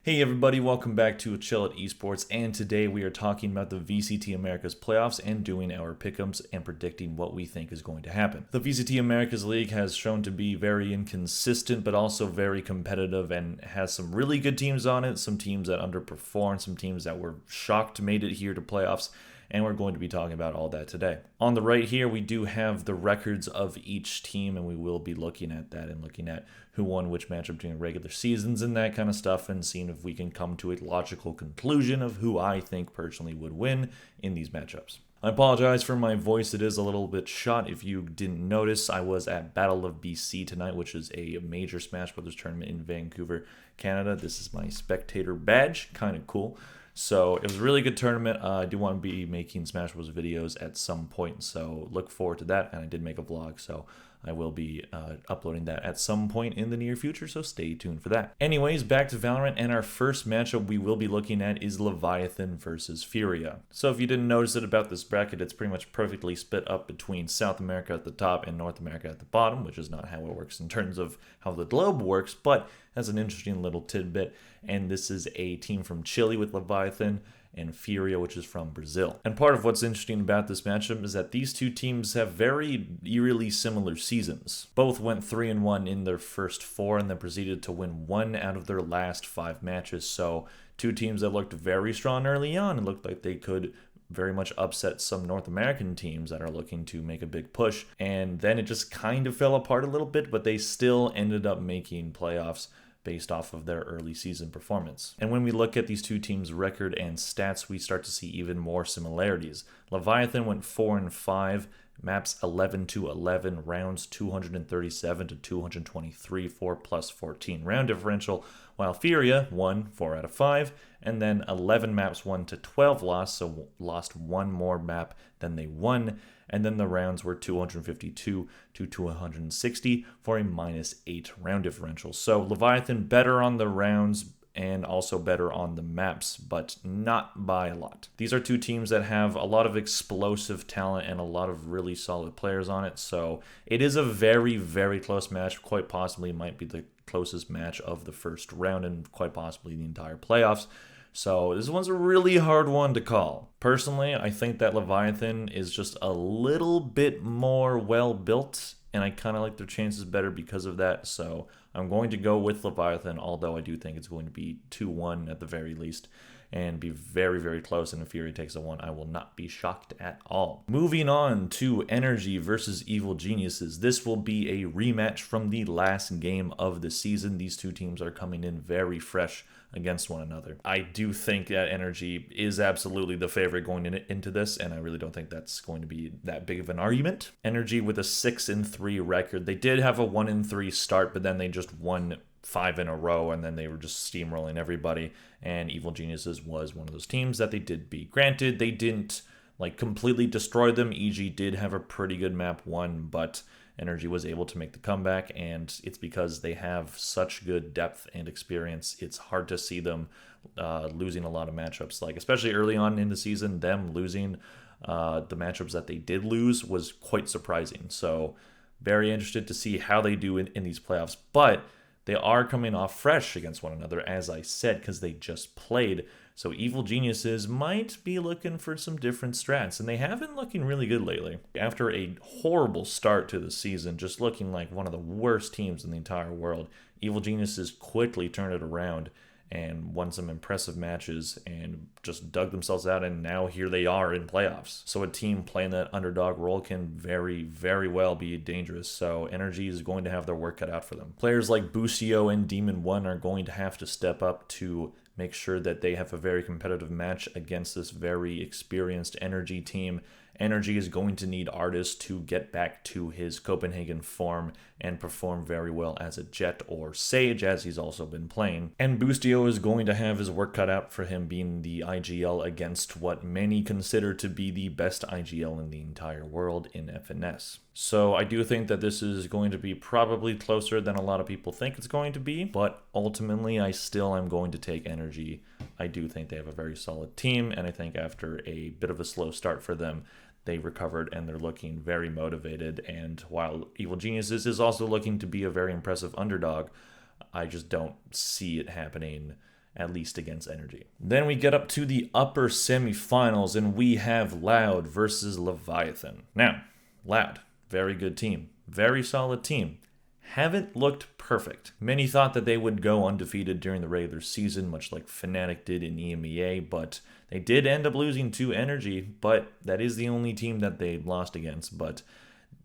Hey everybody, welcome back to Chill at Esports, and today we are talking about the VCT Americas Playoffs and doing our pick'ems and predicting what we think is going to happen. The VCT Americas League has shown to be very inconsistent, but also very competitive and has some really good teams on it, some teams that underperformed, some teams that were shocked made it here to playoffs, and we're going to be talking about all that today. On the right here, we do have the records of each team, and we will be looking at that and looking at who won which matchup during regular seasons and that kind of stuff, and seeing if we can come to a logical conclusion of who I think personally would win in these matchups. I apologize for my voice. It is a little bit shot. If you didn't notice, I was at Battle of BC tonight, which is a major Smash Brothers tournament in Vancouver, Canada. This is my spectator badge. Kind of cool. So it was a really good tournament. I do want to be making Smash Bros. Videos at some point, so look forward to that. And I did make a vlog, so I will be uploading that at some point in the near future, so stay tuned for that. Anyways, back to Valorant, and our first matchup we will be looking at is Leviathan versus Furia. So if you didn't notice it about this bracket, it's pretty much perfectly split up between South America at the top and North America at the bottom, which is not how it works in terms of how the globe works, but has an interesting little tidbit. And this is a team from Chile with Leviathan, and Furia, which is from Brazil. And part of what's interesting about this matchup is that these two teams have very eerily similar seasons. Both went 3-1 in their first 4 and then proceeded to win 1 out of their last 5 matches. So two teams that looked very strong early on and looked like they could very much upset some North American teams that are looking to make a big push. And then it just kind of fell apart a little bit, but they still ended up making playoffs based off of their early season performance. And when we look at these two teams' record and stats, we start to see even more similarities. Leviathan went 4-5, maps 11-11, rounds 237-223, 4+14 round differential, while Furia won 4 out of 5, and then 11 maps 1-12 lost, so lost one more map than they won. And then the rounds were 252-260 for a -8 round differential. So Leviathan better on the rounds and also better on the maps, but not by a lot. These are two teams that have a lot of explosive talent and a lot of really solid players on it. So it is a very, very close match. Quite possibly might be the closest match of the first round and quite possibly the entire playoffs. So this one's a really hard one to call. Personally, I think that Leviathan is just a little bit more well-built, and I kind of like their chances better because of that. So I'm going to go with Leviathan, although I do think it's going to be 2-1 at the very least and be very, very close. And if Fury takes a 1, I will not be shocked at all. Moving on to Energy versus Evil Geniuses. This will be a rematch from the last game of the season. These two teams are coming in very fresh against one another. I do think that Energy is absolutely the favorite going into this, and I really don't think that's going to be that big of an argument. Energy with a 6-3 record. They did have a 1-3 start, but then they just won 5 in a row, and then they were just steamrolling everybody, and Evil Geniuses was one of those teams that they did beat. Granted, they didn't completely destroy them. EG did have a pretty good map 1, but Energy was able to make the comeback, and it's because they have such good depth and experience. It's hard to see them losing a lot of matchups. Especially early on in the season, them losing the matchups that they did lose was quite surprising. So very interested to see how they do in these playoffs. But they are coming off fresh against one another, as I said, because they just played. So Evil Geniuses might be looking for some different strats, and they have been looking really good lately. After a horrible start to the season, just looking like one of the worst teams in the entire world, Evil Geniuses quickly turned it around and won some impressive matches and just dug themselves out, and now here they are in playoffs. So a team playing that underdog role can very, very well be dangerous, so Energy is going to have their work cut out for them. Players like Boostio and Demon 1 are going to have to step up to make sure that they have a very competitive match against this very experienced Energy team. Energy is going to need Artist to get back to his Copenhagen form and perform very well as a Jet or Sage, as he's also been playing. And Boostio is going to have his work cut out for him being the IGL against what many consider to be the best IGL in the entire world in FNS. So I do think that this is going to be probably closer than a lot of people think it's going to be, but ultimately I still am going to take Energy. I do think they have a very solid team, and I think after a bit of a slow start for them, they recovered and they're looking very motivated. And while Evil Geniuses is also looking to be a very impressive underdog, I just don't see it happening at least against Energy. Then we get up to the upper semifinals, and we have Loud versus Leviathan. Now, Loud, very good team, very solid team. Haven't looked perfect. Many thought that they would go undefeated during the regular season, much like Fnatic did in EMEA, but they did end up losing to Energy, but that is the only team that they lost against. But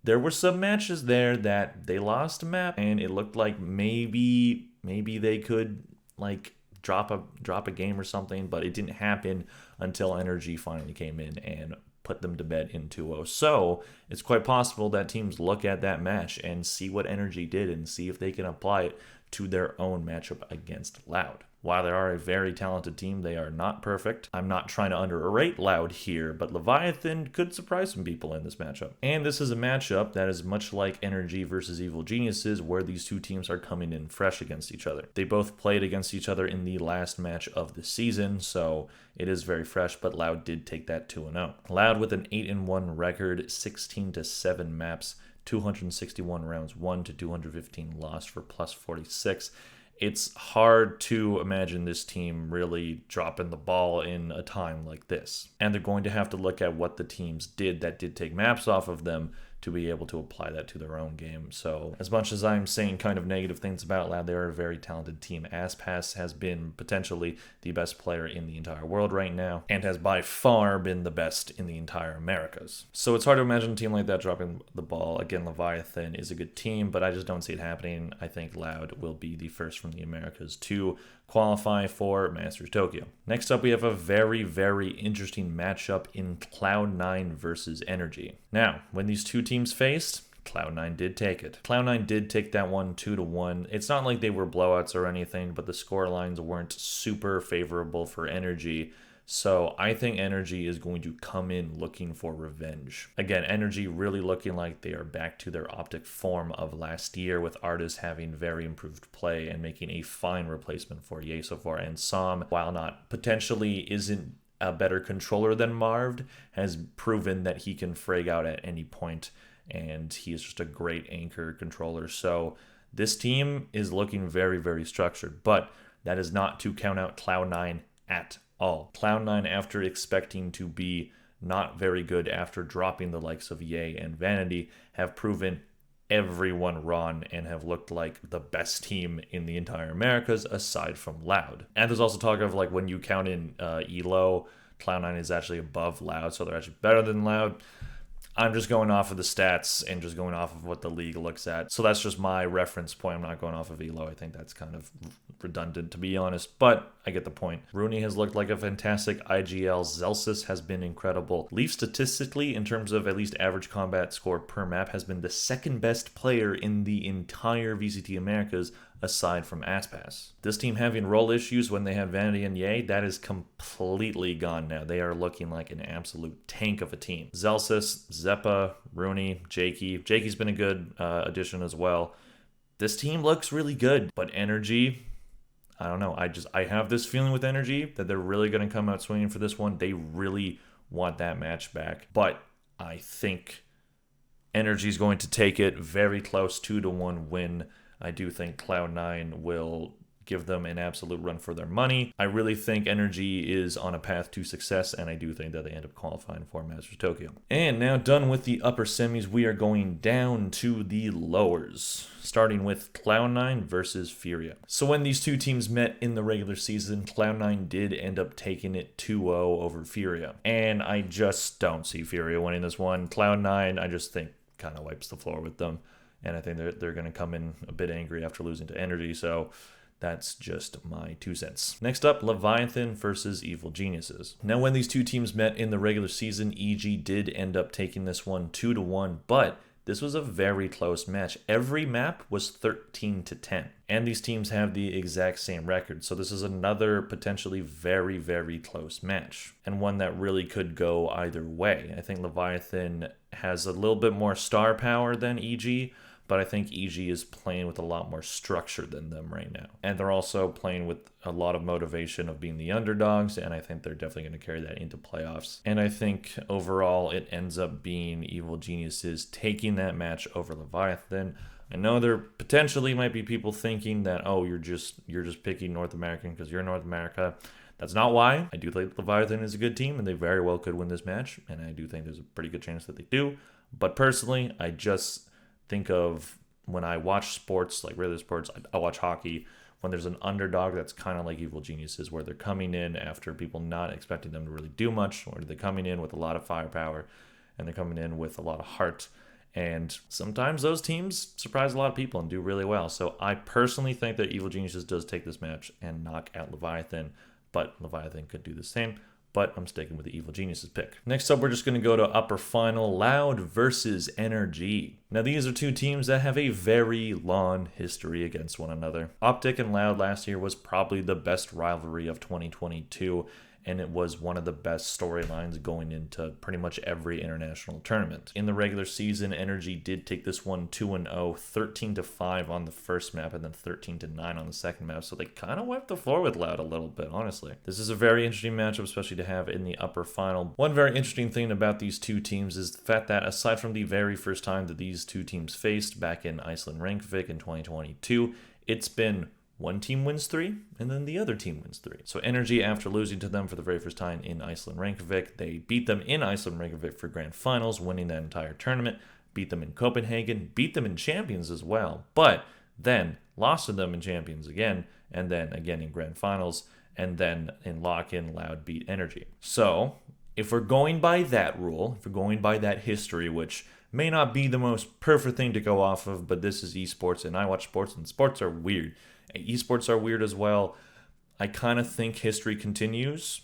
there were some matches there that they lost a map, and it looked like maybe they could like drop a game or something, but it didn't happen until Energy finally came in and put them to bed in 2-0. So it's quite possible that teams look at that match and see what Energy did and see if they can apply it to their own matchup against Loud. While they are a very talented team, they are not perfect. I'm not trying to underrate Loud here, but Leviathan could surprise some people in this matchup. And this is a matchup that is much like Energy versus Evil Geniuses, where these two teams are coming in fresh against each other. They both played against each other in the last match of the season, so it is very fresh, but Loud did take that 2-0. Loud with an 8-1 record, 16-7 maps, 261 rounds won to 215 lost for plus 46. It's hard to imagine this team really dropping the ball in a time like this. And they're going to have to look at what the teams did that did take maps off of them to be able to apply that to their own game. So as much as I'm saying kind of negative things about Loud, they are a very talented team. Aspas has been potentially the best player in the entire world right now and has by far been the best in the entire Americas. So it's hard to imagine a team like that dropping the ball. Again, Leviathan is a good team, but I just don't see it happening. I think Loud will be the first from the Americas to qualify for Masters Tokyo. Next up, we have a very, very interesting matchup in Cloud9 versus Energy. Now, when these two teams faced, Cloud9 did take it. Cloud9 did take that one 2-1. It's not like they were blowouts or anything, but the score lines weren't super favorable for Energy. So I think Energy is going to come in looking for revenge. Again, Energy really looking like they are back to their optic form of last year, with Artis having very improved play and making a fine replacement for Ye so far. And Sam, while not potentially isn't a better controller than Marved, has proven that he can frag out at any point, and he is just a great anchor controller. So this team is looking very, very structured, but that is not to count out Cloud9 at all. Cloud9, after expecting to be not very good after dropping the likes of Ye and Vanity, have proven everyone wrong and have looked like the best team in the entire Americas aside from Loud. And there's also talk of like when you count in Elo, Cloud9 is actually above Loud, so they're actually better than Loud. I'm just going off of the stats and just going off of what the league looks at. So that's just my reference point. I'm not going off of Elo. I think that's kind of redundant, to be honest, but I get the point. Rooney has looked like a fantastic IGL. Zelsis has been incredible. Leaf statistically, in terms of at least average combat score per map, has been the second best player in the entire VCT Americas, aside from Aspas. This team having role issues when they had Vanity and Ye, that is completely gone now. They are looking like an absolute tank of a team. Zelsis, Zeppa, Rooney, Jakey. Jakey's been a good addition as well. This team looks really good, but Energy, I don't know. I have this feeling with Energy that they're really going to come out swinging for this one. They really want that match back, but I think Energy's going to take it. Very close 2-1 win. I do think Cloud9 will give them an absolute run for their money. I really think Energy is on a path to success, and I do think that they end up qualifying for Masters Tokyo. And now done with the upper semis, we are going down to the lowers, starting with Cloud9 versus Furia. So when these two teams met in the regular season, Cloud9 did end up taking it 2-0 over Furia. And I just don't see Furia winning this one. Cloud9, I just think, kind of wipes the floor with them. And I think they're going to come in a bit angry after losing to Energy, so that's just my 2 cents. Next up, Leviathan versus Evil Geniuses. Now, when these two teams met in the regular season, EG did end up taking this one 2-1, but this was a very close match. Every map was 13-10, and these teams have the exact same record, so this is another potentially very, very close match, and one that really could go either way. I think Leviathan has a little bit more star power than EG, but I think EG is playing with a lot more structure than them right now. And they're also playing with a lot of motivation of being the underdogs, and I think they're definitely going to carry that into playoffs. And I think overall it ends up being Evil Geniuses taking that match over Leviathan. I know there potentially might be people thinking that, oh, you're just picking North American because you're North America. That's not why. I do think Leviathan is a good team, and they very well could win this match, and I do think there's a pretty good chance that they do. But personally, I just think of when I watch sports, like regular sports, I watch hockey, when there's an underdog that's kind of like Evil Geniuses, where they're coming in after people not expecting them to really do much, or they're coming in with a lot of firepower, and they're coming in with a lot of heart. And sometimes those teams surprise a lot of people and do really well. So I personally think that Evil Geniuses does take this match and knock out Leviathan, but Leviathan could do the same. But I'm sticking with the Evil Geniuses pick. Next up, we're just going to go to upper final, Loud versus Energy. Now, these are two teams that have a very long history against one another. Optic and Loud last year was probably the best rivalry of 2022, and it was one of the best storylines going into pretty much every international tournament. In the regular season, Energy did take this one 2-0, 13-5 on the first map, and then 13-9 on the second map, so they kind of wiped the floor with Loud a little bit, honestly. This is a very interesting matchup, especially to have in the upper final. One very interesting thing about these two teams is the fact that aside from the very first time that these two teams faced back in Iceland Reykjavik in 2022, it's been one team wins 3, and then the other team wins 3. So Energy, after losing to them for the very first time in Iceland Reykjavik, they beat them in Iceland Reykjavik for grand finals, winning that entire tournament, beat them in Copenhagen, beat them in Champions as well, but then lost to them in Champions again, and then again in grand finals, and then in lock-in, Loud beat Energy. So if we're going by that rule, if we're going by that history, which may not be the most perfect thing to go off of, but this is esports, and I watch sports, and sports are weird. Esports are weird as well. I kind of think history continues,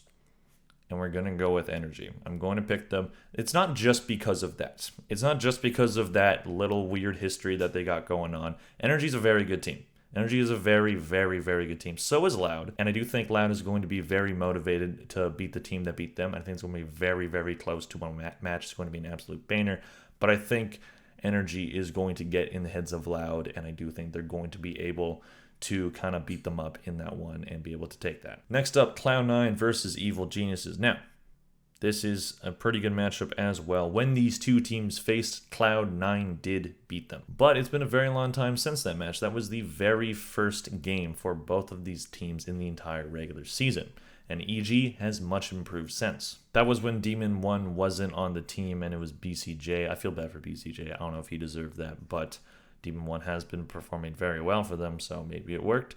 and we're going to go with Energy. I'm going to pick them. It's not just because of that. It's not just because of that little weird history that they got going on. Energy's a very good team. Energy is a very, very, very good team. So is Loud, and I do think Loud is going to be very motivated to beat the team that beat them. I think it's going to be very, very close to one match. It's going to be an absolute banger, but I think Energy is going to get in the heads of Loud, and I do think they're going to be able to kind of beat them up in that one and be able to take that. Next up, Cloud9 versus Evil Geniuses. Now, this is a pretty good matchup as well. When these two teams faced, Cloud9 did beat them. But it's been a very long time since that match. That was the very first game for both of these teams in the entire regular season. And EG has much improved since. That was when Demon 1 wasn't on the team and it was BCJ. I feel bad for BCJ. I don't know if he deserved that, but Demon 1 has been performing very well for them, so maybe it worked.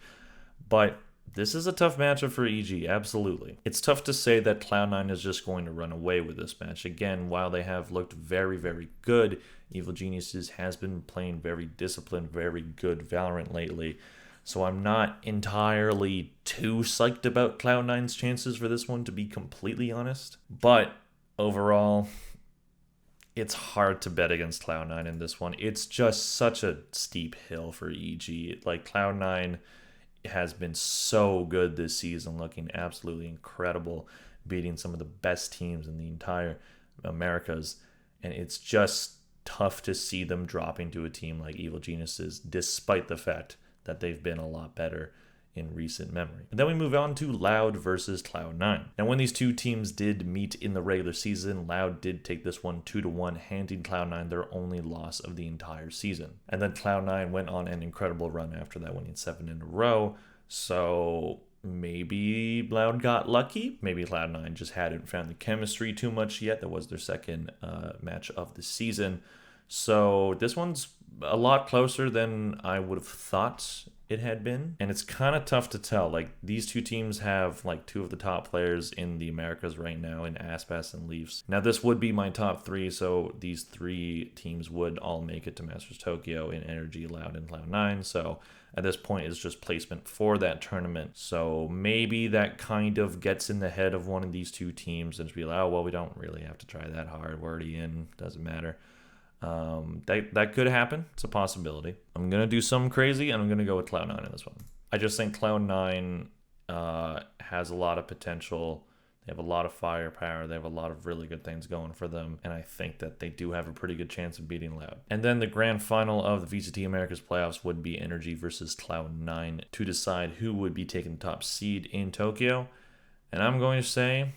But this is a tough matchup for EG, absolutely. It's tough to say that Cloud9 is just going to run away with this match. Again, while they have looked very, very good, Evil Geniuses has been playing very disciplined, very good Valorant lately. So I'm not entirely too psyched about Cloud9's chances for this one, to be completely honest. But overall, it's hard to bet against Cloud9 in this one. It's just such a steep hill for EG. Like, Cloud9 has been so good this season, looking absolutely incredible, beating some of the best teams in the entire Americas. And it's just tough to see them dropping to a team like Evil Geniuses, despite the fact that they've been a lot better in recent memory. And then we move on to Loud versus Cloud9. Now, when these two teams did meet in the regular season, Loud did take this one 2-1, handing Cloud9 their only loss of the entire season. And then Cloud9 went on an incredible run after that, winning 7 in a row. So maybe Loud got lucky. Maybe Cloud9 just hadn't found the chemistry too much yet. That was their second match of the season. So this one's a lot closer than I would have thought it had been, and it's kind of tough to tell. Like, these two teams have like two of the top players in the Americas right now in Aspas and Leafs. Now, this would be my top 3, so these 3 teams would all make it to Masters Tokyo in Energy, Loud, and Cloud9. So at this point, it's just placement for that tournament. So maybe that kind of gets in the head of one of these two teams and just be like, oh, well, we don't really have to try that hard. We're already in. Doesn't matter. That could happen. It's a possibility. I'm going to do something crazy, and I'm going to go with Cloud9 in this one. I just think Cloud9 has a lot of potential. They have a lot of firepower. They have a lot of really good things going for them, and I think that they do have a pretty good chance of beating Loud. And then the grand final of the VCT Americas Playoffs would be Energy versus Cloud9 to decide who would be taking the top seed in Tokyo. And I'm going to say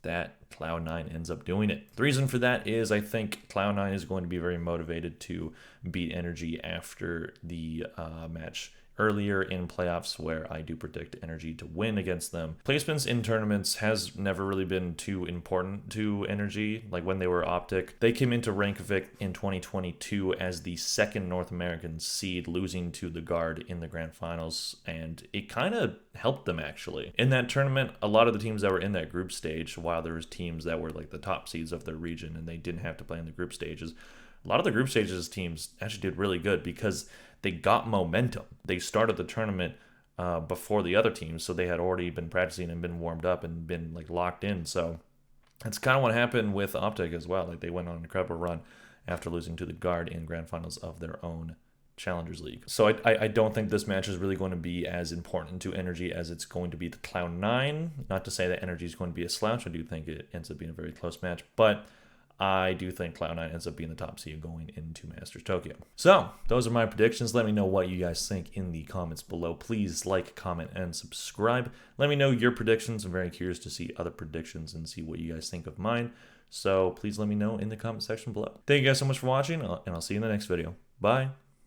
that Cloud9 ends up doing it. The reason for that is I think Cloud9 is going to be very motivated to beat Energy after the match earlier in playoffs, where I do predict Energy to win against them. Placements in tournaments has never really been too important to Energy. Like when they were Optic, they came into Reykjavik in 2022 as the second North American seed, losing to the Guard in the grand finals, and it kind of helped them actually. In that tournament, a lot of the teams that were in that group stage, while there was teams that were like the top seeds of their region and they didn't have to play in the group stages, a lot of the group stages teams actually did really good because they got momentum. They started the tournament before the other teams, so they had already been practicing and been warmed up and been like locked in. So that's kind of what happened with Optic as well. Like they went on an incredible run after losing to the Guard in grand finals of their own Challengers League. So I don't think this match is really going to be as important to Energy as it's going to be the Cloud9. Not to say that Energy is going to be a slouch. I do think it ends up being a very close match, but I do think Cloud9 ends up being the top seed going into Masters Tokyo. So those are my predictions. Let me know what you guys think in the comments below. Please like, comment, and subscribe. Let me know your predictions. I'm very curious to see other predictions and see what you guys think of mine. So please let me know in the comment section below. Thank you guys so much for watching, and I'll see you in the next video. Bye.